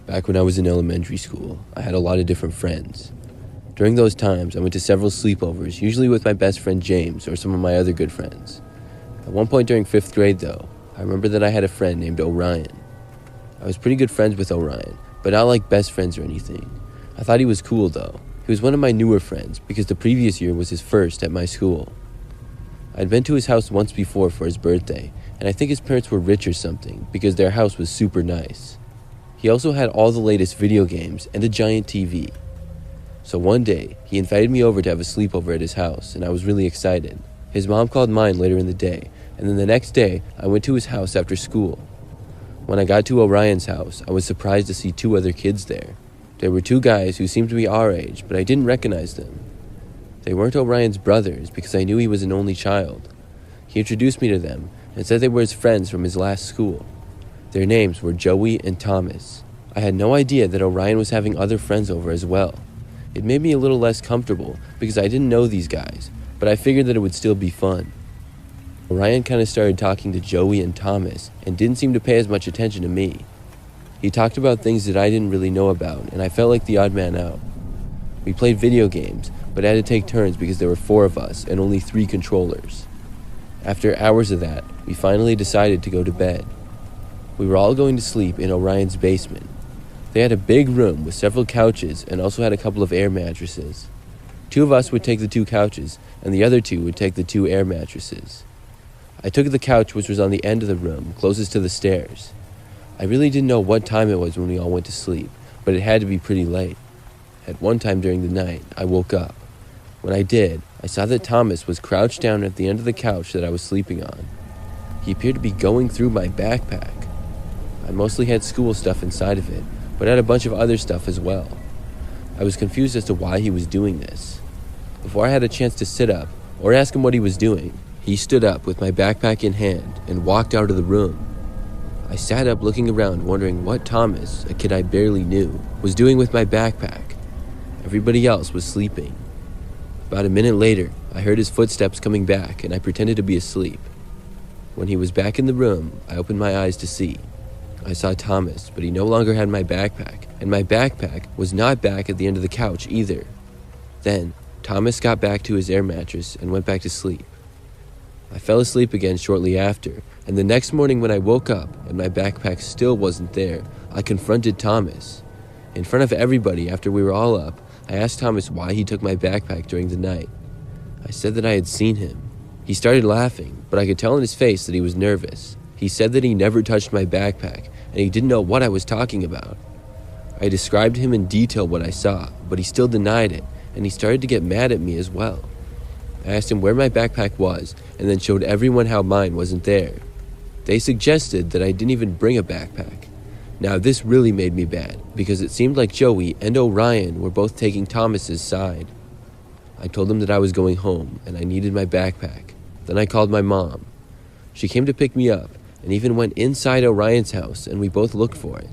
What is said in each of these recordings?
Back when I was in elementary school, I had a lot of different friends. During those times, I went to several sleepovers, usually with my best friend James or some of my other good friends. At one point during 5th grade though, I remember that I had a friend named Orion. I was pretty good friends with Orion, but not like best friends or anything. I thought he was cool though. He was one of my newer friends because the previous year was his first at my school. I'd been to his house once before for his birthday, and I think his parents were rich or something because their house was super nice. He also had all the latest video games and a giant TV. So one day, he invited me over to have a sleepover at his house, and I was really excited. His mom called mine later in the day, and then the next day, I went to his house after school. When I got to Orion's house, I was surprised to see 2 other kids there. There were 2 guys who seemed to be our age, but I didn't recognize them. They weren't Orion's brothers because I knew he was an only child. He introduced me to them and said they were his friends from his last school. Their names were Joey and Thomas. I had no idea that Orion was having other friends over as well. It made me a little less comfortable because I didn't know these guys, but I figured that it would still be fun. Orion kind of started talking to Joey and Thomas and didn't seem to pay as much attention to me. He talked about things that I didn't really know about, and I felt like the odd man out. We played video games, but had to take turns because there were 4 of us and only 3 controllers. After hours of that, we finally decided to go to bed. We were all going to sleep in Orion's basement. They had a big room with several couches and also had a couple of air mattresses. 2 of us would take the 2 couches, and the other 2 would take the 2 air mattresses. I took the couch which was on the end of the room, closest to the stairs. I really didn't know what time it was when we all went to sleep, but it had to be pretty late. At one time during the night, I woke up. When I did, I saw that Thomas was crouched down at the end of the couch that I was sleeping on. He appeared to be going through my backpack. I mostly had school stuff inside of it, but had a bunch of other stuff as well. I was confused as to why he was doing this. Before I had a chance to sit up or ask him what he was doing, he stood up with my backpack in hand and walked out of the room. I sat up looking around wondering what Thomas, a kid I barely knew, was doing with my backpack. Everybody else was sleeping. About a minute later, I heard his footsteps coming back and I pretended to be asleep. When he was back in the room, I opened my eyes to see. I saw Thomas, but he no longer had my backpack, and my backpack was not back at the end of the couch either. Then, Thomas got back to his air mattress and went back to sleep. I fell asleep again shortly after, and the next morning when I woke up and my backpack still wasn't there, I confronted Thomas. In front of everybody after we were all up, I asked Thomas why he took my backpack during the night. I said that I had seen him. He started laughing, but I could tell in his face that he was nervous. He said that he never touched my backpack, and he didn't know what I was talking about. I described to him in detail what I saw, but he still denied it, and he started to get mad at me as well. I asked him where my backpack was, and then showed everyone how mine wasn't there. They suggested that I didn't even bring a backpack. Now this really made me mad, because it seemed like Joey and Orion were both taking Thomas's side. I told them that I was going home, and I needed my backpack. Then I called my mom. She came to pick me up, and even went inside Orion's house, and we both looked for it.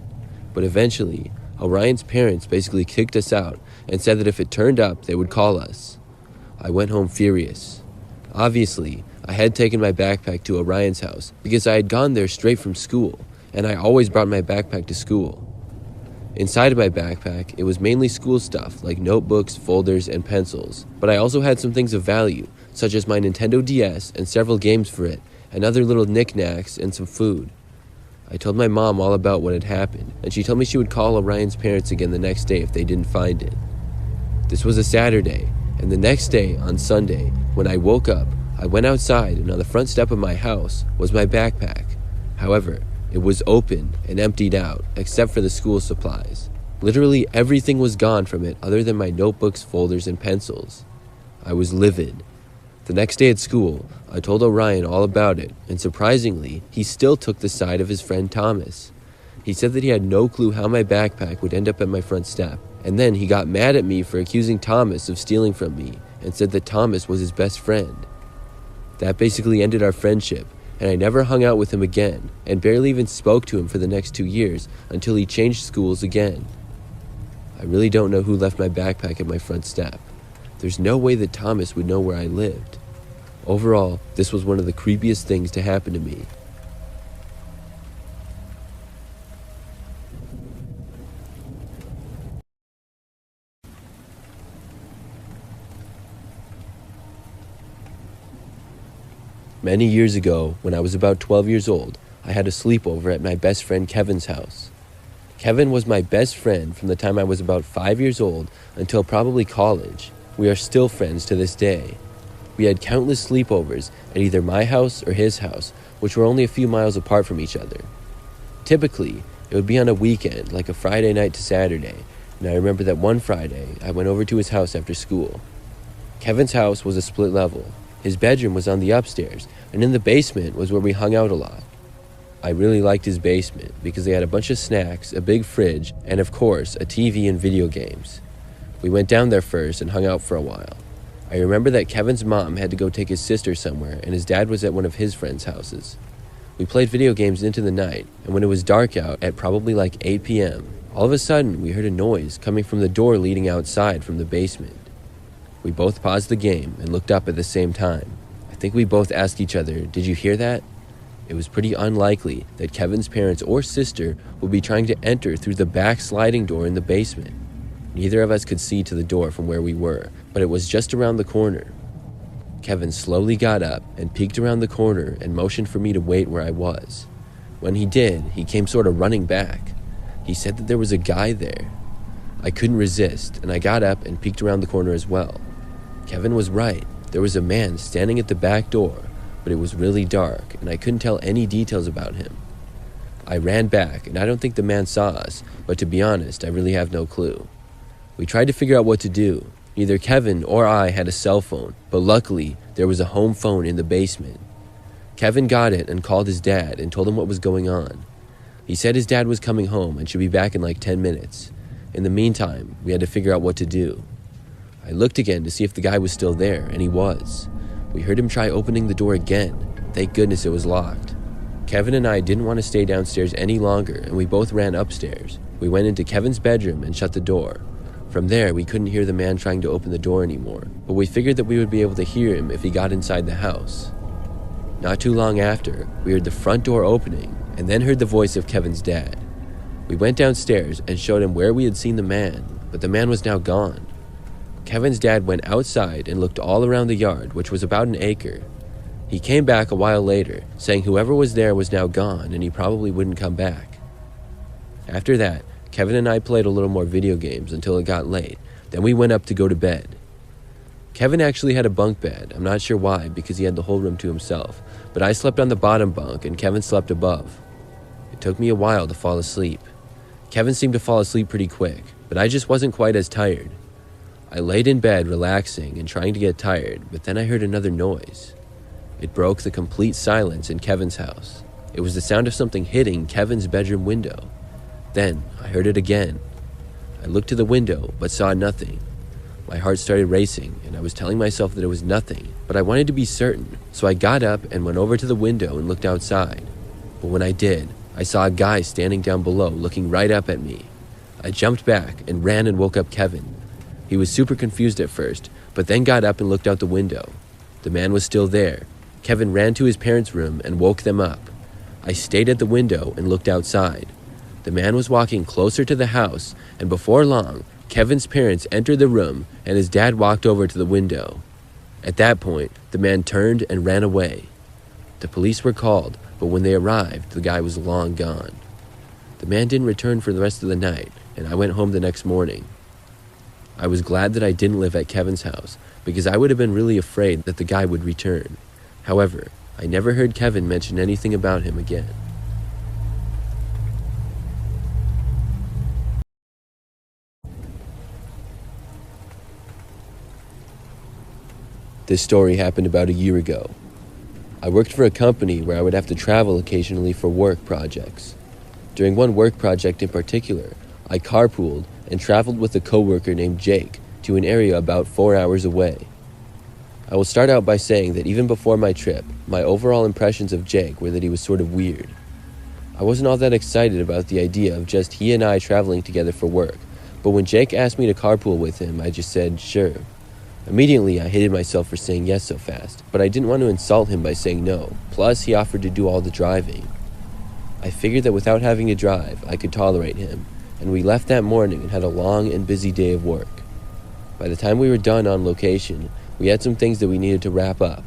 But eventually, Orion's parents basically kicked us out and said that if it turned up, they would call us. I went home furious. Obviously, I had taken my backpack to Orion's house because I had gone there straight from school, and I always brought my backpack to school. Inside of my backpack, it was mainly school stuff like notebooks, folders, and pencils, but I also had some things of value, such as my Nintendo DS and several games for it, and other little knickknacks and some food. I told my mom all about what had happened, and she told me she would call Orion's parents again the next day if they didn't find it. This was a Saturday, and the next day, on Sunday, when I woke up, I went outside, and on the front step of my house was my backpack. However, it was open and emptied out, except for the school supplies. Literally everything was gone from it other than my notebooks, folders, and pencils. I was livid. The next day at school, I told Orion all about it, and surprisingly, he still took the side of his friend Thomas. He said that he had no clue how my backpack would end up at my front step, and then he got mad at me for accusing Thomas of stealing from me, and said that Thomas was his best friend. That basically ended our friendship, and I never hung out with him again, and barely even spoke to him for the next 2 years until he changed schools again. I really don't know who left my backpack at my front step. There's no way that Thomas would know where I lived. Overall, this was one of the creepiest things to happen to me. Many years ago, when I was about 12 years old, I had a sleepover at my best friend Kevin's house. Kevin was my best friend from the time I was about 5 years old until probably college. We are still friends to this day. We had countless sleepovers at either my house or his house, which were only a few miles apart from each other. Typically, it would be on a weekend, like a Friday night to Saturday, and I remember that one Friday, I went over to his house after school. Kevin's house was a split level. His bedroom was on the upstairs, and in the basement was where we hung out a lot. I really liked his basement because they had a bunch of snacks, a big fridge, and of course, a TV and video games. We went down there first and hung out for a while. I remember that Kevin's mom had to go take his sister somewhere, and his dad was at one of his friends' houses. We played video games into the night, and when it was dark out at probably like 8 p.m., all of a sudden we heard a noise coming from the door leading outside from the basement. We both paused the game and looked up at the same time. I think we both asked each other, "Did you hear that?" It was pretty unlikely that Kevin's parents or sister would be trying to enter through the back sliding door in the basement. Neither of us could see to the door from where we were, but it was just around the corner. Kevin slowly got up and peeked around the corner and motioned for me to wait where I was. When he did, he came sort of running back. He said that there was a guy there. I couldn't resist, and I got up and peeked around the corner as well. Kevin was right. There was a man standing at the back door, but it was really dark, and I couldn't tell any details about him. I ran back, and I don't think the man saw us, but to be honest, I really have no clue. We tried to figure out what to do. Neither Kevin or I had a cell phone, but luckily, there was a home phone in the basement. Kevin got it and called his dad and told him what was going on. He said his dad was coming home and should be back in like 10 minutes. In the meantime, we had to figure out what to do. I looked again to see if the guy was still there, and he was. We heard him try opening the door again. Thank goodness it was locked. Kevin and I didn't want to stay downstairs any longer, and we both ran upstairs. We went into Kevin's bedroom and shut the door. From there, we couldn't hear the man trying to open the door anymore, but we figured that we would be able to hear him if he got inside the house. Not too long after, we heard the front door opening, and then heard the voice of Kevin's dad. We went downstairs and showed him where we had seen the man, but the man was now gone. Kevin's dad went outside and looked all around the yard, which was about an acre. He came back a while later, saying whoever was there was now gone and he probably wouldn't come back. After that, Kevin and I played a little more video games until it got late. Then we went up to go to bed. Kevin actually had a bunk bed. I'm not sure why, because he had the whole room to himself, but I slept on the bottom bunk and Kevin slept above. It took me a while to fall asleep. Kevin seemed to fall asleep pretty quick, but I just wasn't quite as tired. I laid in bed relaxing and trying to get tired, but then I heard another noise. It broke the complete silence in Kevin's house. It was the sound of something hitting Kevin's bedroom window. Then I heard it again. I looked to the window, but saw nothing. My heart started racing, and I was telling myself that it was nothing, but I wanted to be certain, so I got up and went over to the window and looked outside. But when I did, I saw a guy standing down below looking right up at me. I jumped back and ran and woke up Kevin. He was super confused at first, but then got up and looked out the window. The man was still there. Kevin ran to his parents' room and woke them up. I stayed at the window and looked outside. The man was walking closer to the house, and before long, Kevin's parents entered the room and his dad walked over to the window. At that point, the man turned and ran away. The police were called, but when they arrived, the guy was long gone. The man didn't return for the rest of the night, and I went home the next morning. I was glad that I didn't live at Kevin's house, because I would have been really afraid that the guy would return. However, I never heard Kevin mention anything about him again. This story happened about a year ago. I worked for a company where I would have to travel occasionally for work projects. During one work project in particular, I carpooled and traveled with a coworker named Jake to an area about 4 hours away. I will start out by saying that even before my trip, my overall impressions of Jake were that he was sort of weird. I wasn't all that excited about the idea of just he and I traveling together for work, but when Jake asked me to carpool with him, I just said, sure. Immediately, I hated myself for saying yes so fast, but I didn't want to insult him by saying no. Plus, he offered to do all the driving. I figured that without having to drive, I could tolerate him, and we left that morning and had a long and busy day of work. By the time we were done on location, we had some things that we needed to wrap up.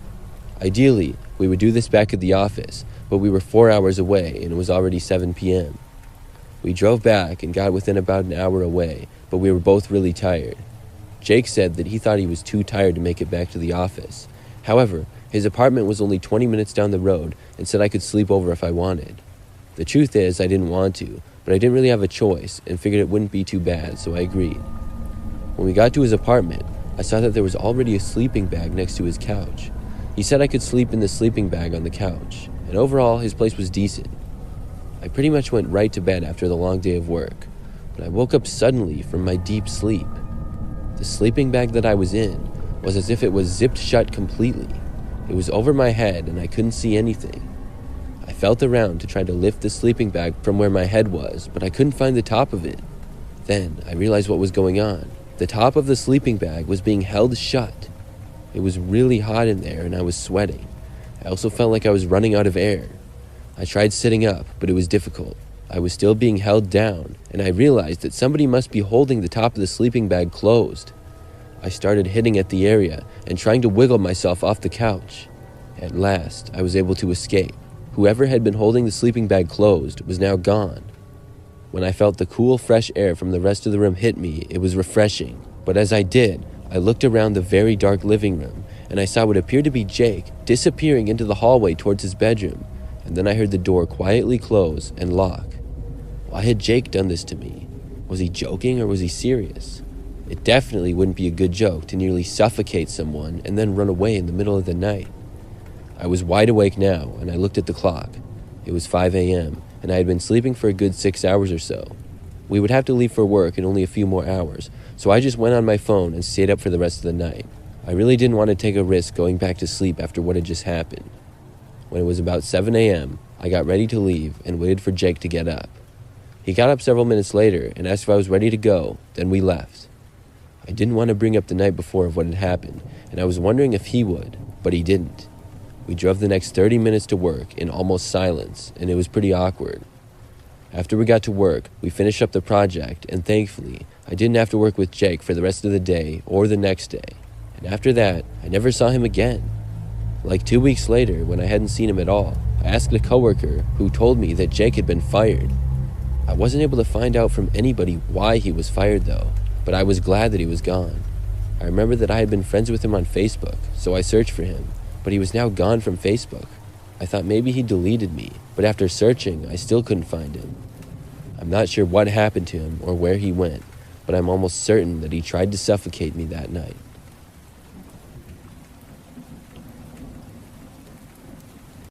Ideally, we would do this back at the office, but we were 4 hours away and it was already 7 p.m. We drove back and got within about an hour away, but we were both really tired. Jake said that he thought he was too tired to make it back to the office. However, his apartment was only 20 minutes down the road and said I could sleep over if I wanted. The truth is, I didn't want to, but I didn't really have a choice and figured it wouldn't be too bad, so I agreed. When we got to his apartment, I saw that there was already a sleeping bag next to his couch. He said I could sleep in the sleeping bag on the couch, and overall, his place was decent. I pretty much went right to bed after the long day of work, but I woke up suddenly from my deep sleep. The sleeping bag that I was in was as if it was zipped shut completely. It was over my head and I couldn't see anything. I felt around to try to lift the sleeping bag from where my head was, but I couldn't find the top of it. Then I realized what was going on. The top of the sleeping bag was being held shut. It was really hot in there and I was sweating. I also felt like I was running out of air. I tried sitting up, but it was difficult. I was still being held down, and I realized that somebody must be holding the top of the sleeping bag closed. I started hitting at the area and trying to wiggle myself off the couch. At last, I was able to escape. Whoever had been holding the sleeping bag closed was now gone. When I felt the cool, fresh air from the rest of the room hit me, it was refreshing. But as I did, I looked around the very dark living room, and I saw what appeared to be Jake disappearing into the hallway towards his bedroom, and then I heard the door quietly close and lock. Why had Jake done this to me? Was he joking or was he serious? It definitely wouldn't be a good joke to nearly suffocate someone and then run away in the middle of the night. I was wide awake now, and I looked at the clock. It was 5 a.m., and I had been sleeping for a good 6 hours or so. We would have to leave for work in only a few more hours, so I just went on my phone and stayed up for the rest of the night. I really didn't want to take a risk going back to sleep after what had just happened. When it was about 7 a.m., I got ready to leave and waited for Jake to get up. He got up several minutes later and asked if I was ready to go, then we left. I didn't want to bring up the night before of what had happened, and I was wondering if he would, but he didn't. We drove the next 30 minutes to work in almost silence, and it was pretty awkward. After we got to work, we finished up the project, and thankfully, I didn't have to work with Jake for the rest of the day or the next day. And after that, I never saw him again. Like 2 weeks later, when I hadn't seen him at all, I asked a coworker who told me that Jake had been fired. I wasn't able to find out from anybody why he was fired though, but I was glad that he was gone. I remember that I had been friends with him on Facebook, so I searched for him, but he was now gone from Facebook. I thought maybe he deleted me, but after searching, I still couldn't find him. I'm not sure what happened to him or where he went, but I'm almost certain that he tried to suffocate me that night.